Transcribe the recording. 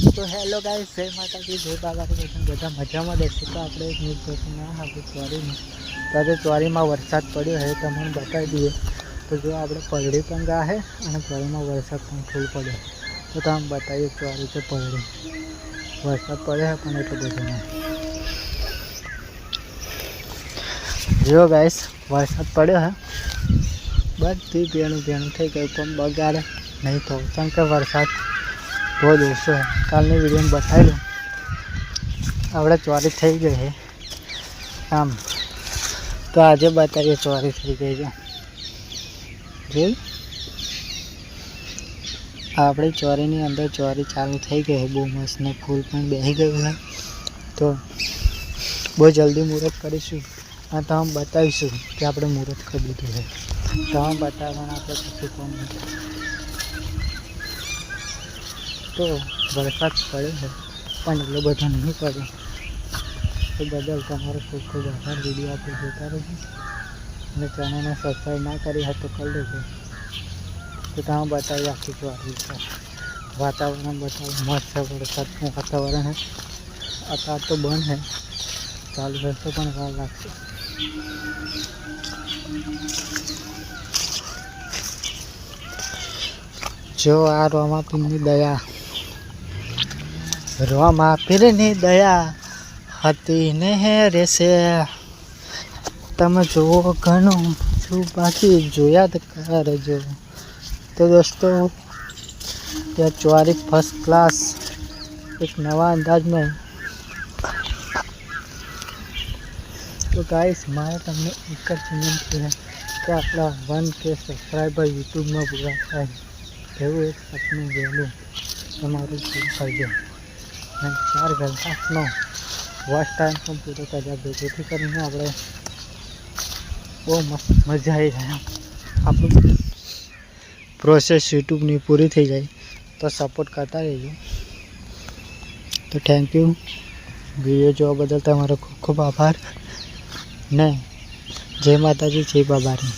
तो hello guys, जय माता दी, जय बाबा के दर्शन बधा मजा में देशो। तो आप एक न्यूज देखें आपकी चोरी में तो आज चोरी में वरसाद पड़ो है तो मैंने बता दिए। तो जो आप पलड़ी पंगा है और चोरी में वरसाद फूल पड़े तो हम बताइए चोरी से पलड़ी वरसाद पड़े है पण एटलो बधो नहीं। जो गाइस वरसाद पड़ो है बधी भेणु भेणु थी गई पण बगाड़े नहीं तो कारण के वरसाद बहुत ओछो है। कालनी वीडियो में बताई लूँ आवड़े चोरी थी गई है आम तो आज बताइए चोरी थी गई है जो आपड़ी चोरी नी अंदर चोरी चालू थी गई है। बहुत मस्त ने फूल पण बेही गयु है तो बहुत जल्दी मुहूर्त करीशुं और तो हम बताईशुं कि आपणे मुहूर्त कर दीधुं है। तो हम बताववाना आपणे पछी कोण तो वरसाद पड़े है पण एटलो बधो नहीं पड़े तो बदल तमारो खूब खूब आभार। वीडियो आप जोता रहो और चैनल ने सब्सक्राइब ना करी है तो कर देजो। तो हम बताइए आखी चोरी वातावरण बताओ मस्त है। वरसाद वातावरण है अतार तो बंद है चालू रहते पण वार लागशे। जो आ रोमापीनी दया रोमापीनी दया हती ने रेसे तमे जुओ घणो छू बाकी जोया ज करजो। तो दोस्तों यह चोरी फर्स्ट क्लास एक नवा अंदाज में। तो गाइस मारे तमने एक ज विनंती है कि आपला 1K सब्सक्राइबर यूट्यूब में पूरा थाय एवं एक सपनु वहेलू तमारुं पूरुं करजो। 4 घंटानो वॉच टाइम पण पूरो करजो जेथी करीने आपणे बहुत मस्त मजा आई जाए। आपणी प्रोसेस यूट्यूब नी पूरी थी जाए तो सपोर्ट करता रहो। तो थैंक यू वीडियो जो बदल तमारो खूब खूब आभार ने जय माता जी जय बाबा री।